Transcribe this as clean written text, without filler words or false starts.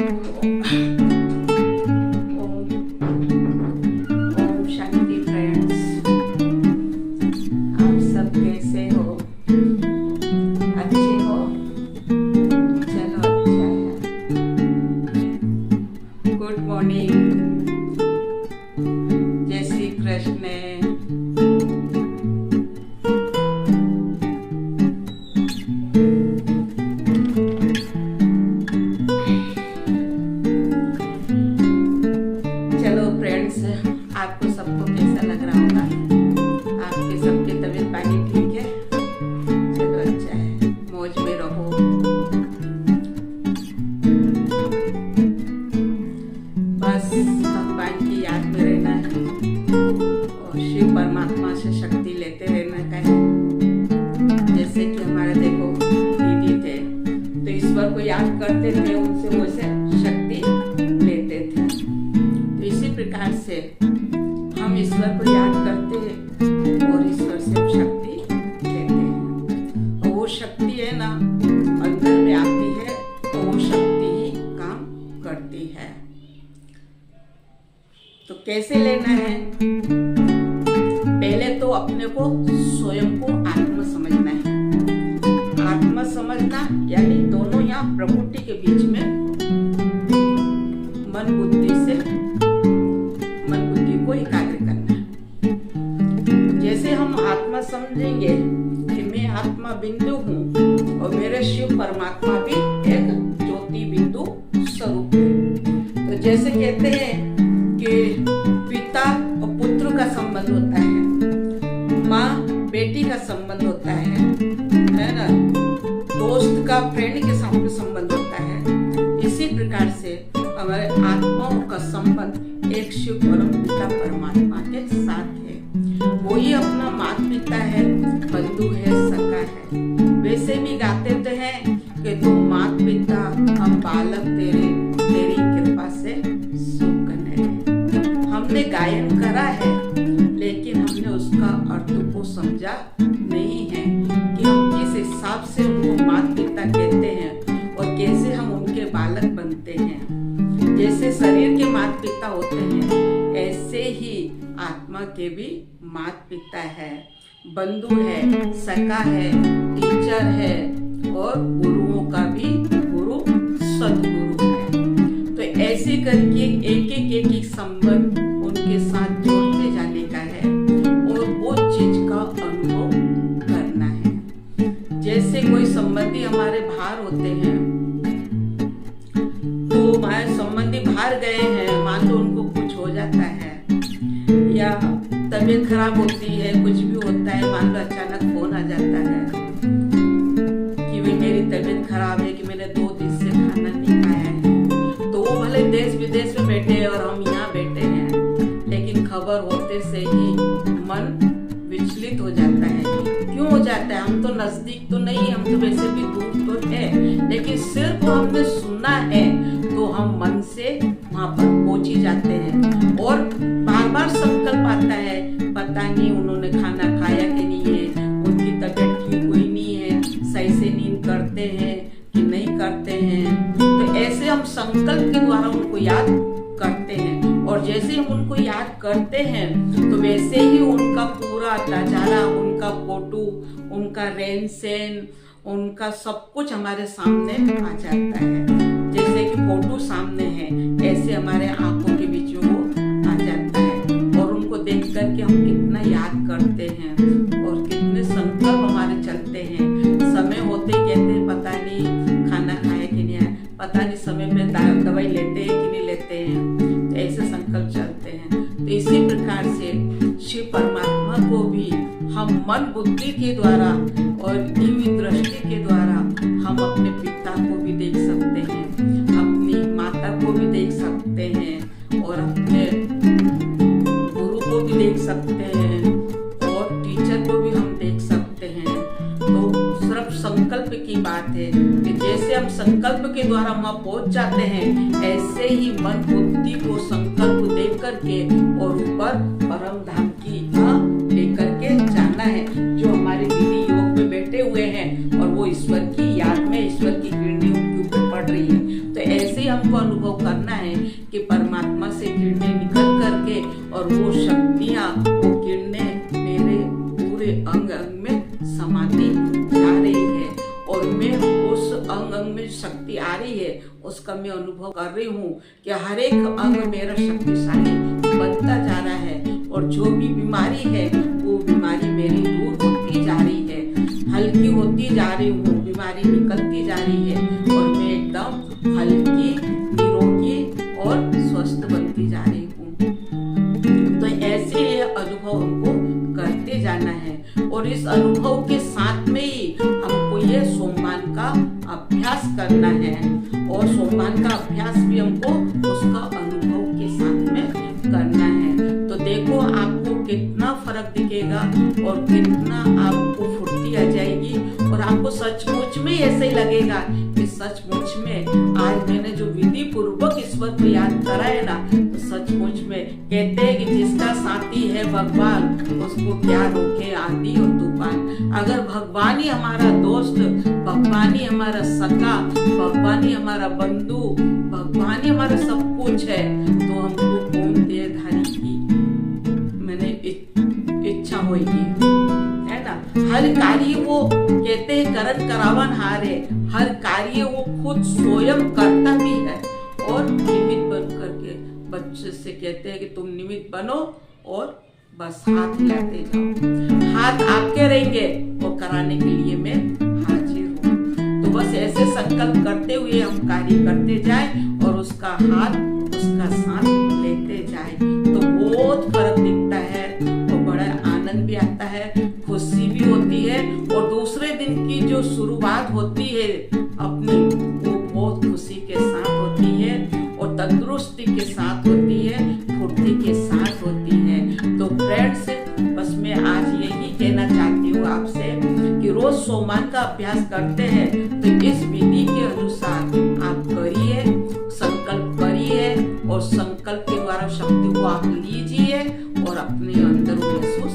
Om Shanti friends, आप सब कैसे हो? अच्छे हो? चलो अच्छा है। गुड मॉर्निंग, जय श्री कृष्ण। आपको सबको कैसा लग रहा होगा? आपके सबके तबीयत पानी ठीक है? चलो अच्छा है, मौज में रहो। बस भगवान की याद में रहना है और शिव परमात्मा से शक्ति लेते रहना है। जैसे कि हमारे देखो दीदी थे तो ईश्वर को याद करते थे, उनसे वैसे शक्ति लेते थे। तो इसी प्रकार से हम ईश्वर को याद करते हैं और ईश्वर से शक्ति लेते हैं। और वो शक्ति है ना, अंदर में आती है तो वो शक्ति ही काम करती है। तो कैसे लेना है? पहले तो अपने को स्वयं को आत्मा समझना है। आत्मा समझना यानी दोनों यहाँ प्रकृति के बीच में मन बुद्धि को एकाग्र करना है। जैसे हम आत्मा समझेंगे कि मैं आत्मा बिंदु हूँ और मेरे शिव परमात्मा भी एक ज्योति बिंदु स्वरूप है। तो जैसे कहते हैं कि पिता और पुत्र का संबंध होता है, माँ बेटी का संबंध होता है ना, दोस्त का फ्रेंड के साथ संबंध होता है। इसी प्रकार से हमारे आत्माओं का संबंध एक शिव परम पिता परमात्मा के साथ है। वो ही अपना माता पिता है, बंधु है, सखा है। वैसे भी गाते तो हैं कि तुम माता पिता हम बालक तेरी कृपा से सुख है। हमने गायन करा है लेकिन हमने उसका अर्थ को समझा नहीं है कि हम किस हिसाब से उनको माता पिता कहते हैं और कैसे हम उनके बालक बनते हैं। जैसे शरीर के माता पिता होते हैं ऐसे ही आत्मा के भी माता पिता है, बंधु है, सखा है, टीचर है और गुरुओं का भी गुरु सदगुरु है। तो ऐसे करके एक एक संबंध उनके साथ जोड़ते जाने का है और वो चीज का अनुभव करना है। जैसे कोई संबंधी हमारे बाहर होते हैं तो हमारे संबंधी बाहर गए हैं, मान लो उनको कुछ हो जाता है या तबीयत खराब होती है, कुछ भी होता है, मान लो अचानक फोन आ जाता है कि भाई मेरी तबीयत खराब है, कि मैंने 2 दिन से खाना नहीं खाया है। तो वो भले देश विदेश में बैठे हैं और हम यहाँ बैठे हैं, लेकिन खबर होते से ही मन विचलित हो जाता है। क्यों हो जाता है? हम तो नजदीक तो नहीं, हम तो वैसे भी दूर तो है, लेकिन सिर्फ हमने सुना है तो हम मन से वहां पर पहुंच ही जाते हैं और बार बार संकल्प आता है, पता नहीं उन्होंने खाना खाया कि नहीं है, उनकी तबीयत ठीक हुई नहीं है, सही से नींद करते हैं कि नहीं करते हैं। तो ऐसे हम संकल्प के द्वारा उनको याद करते हैं और जैसे हम उनको याद करते हैं तो वैसे ही उनका पूरा नजारा, उनका फोटो, उनका रहन सहन, उनका सब कुछ हमारे सामने आ जाता है। जैसे कि फोटो सामने है ऐसे हमारे आंखों के बीच में वो आ जाता है और उनको देख करके हम कितना याद करते हैं और कितने संकल्प हमारे चलते हैं। समय होते ही कहते हैं पता नहीं खाना खाया कि नहीं है, पता नहीं समय पे दवाई लेते हैं कि नहीं लेते हैं। तो ऐसे संकल्प चलते हैं। तो इसी प्रकार से शिव परमात्मा को भी हम मन बुद्धि के द्वारा और दिव्य दृष्टि के द्वारा हम अपने पिता को भी देख सकते हैं, अपनी माता को भी देख सकते हैं और अपने गुरु को भी देख सकते हैं और टीचर को भी हम देख सकते हैं। तो सिर्फ संकल्प की बात है कि जैसे हम संकल्प के द्वारा वहां पहुंच जाते हैं, ऐसे ही मन बुद्धि को संकल्प दे करके और ऊपर परम धाम की लेकर के जाना है। जो हमारे दीदी योग में बैठे हुए हैं और वो ईश्वर की याद में, ईश्वर की किरणें उनके ऊपर पड़ रही है। तो ऐसे हमको अनुभव करना है कि परमात्मा से किरणें निकल करके और वो शक्तियाँ, वो किरणें मेरे पूरे अंग अंग में समाती जा रही है और मैं उस अंग अंग में शक्ति आ रही है उसका मैं अनुभव कर रही हूँ कि हर एक अंग मेरा शक्तिशाली बनता जा रहा है और जो भी बीमारी है वो बीमारी मेरी दूर होती जा रही है, हल्की होती जा रही हूँ, बीमारी निकलती जा रही है और मैं एकदम हल्की, निरोगी और स्वस्थ बनती जा रही हूँ। तो ऐसे ये अनुभव हमको करते जाना है और इस अनुभव के साथ में ही हमको ये सोमवार का अभ्यास करना है और सोमवार का अभ्यास भी हमको उसका अनुभव के साथ में करना है। तो देखो आपको कितना फर्क दिखेगा और कितना आपको फुर्ती आ जाएगी और आपको सचमुच में ऐसे ही लगेगा कि सचमुच में आज मैंने जो विधि पूर्वक ईश्वर को याद करा है ना, तो सचमुच में कहते हैं कि जिसका साथी है भगवान उसको क्या रोके आंधी और तूफान। अगर भगवान ही हमारा दोस्त, भगवान ही हमारा सखा, भगवान ही हमारा बंधु, भगवान ही हमारा सब कुछ है, तो हमको कौन देहधारी की मैंने इच्छा होगी, है ना। हर कार्य वो कहते हैं करण करावन हारे, हर कार्य वो खुद स्वयं करता भी है और निमित्त बन करके बच्चे से कहते हैं कि तुम निमित्त बनो और बस हाथ हिलाते जाओ, हाथ आपके रहेंगे वो कराने के लिए मैं हाजिर हूँ। तो बस ऐसे संकल्प करते हुए हम कार्य करते जाए और उसका हाथ, उसका साथ लेते जाए तो बहुत फर्क दिखता है और बड़ा आनंद भी आता है, खुशी भी होती है और दूसरे दिन की जो शुरुआत होती है अपनी, वो बहुत खुशी के साथ होती है और तंदुरुस्ती के साथ होती है, फुर्ती के साथ होती है। तो फ्रेंड्स, बस मैं आज यही कहना चाहती हूँ आपसे कि रोज सोमवार का अभ्यास करते हैं तो इस विधि के अनुसार आप करिए, संकल्प करिए और संकल्प के द्वारा शक्ति को आप लीजिए और अपने अंदर महसूस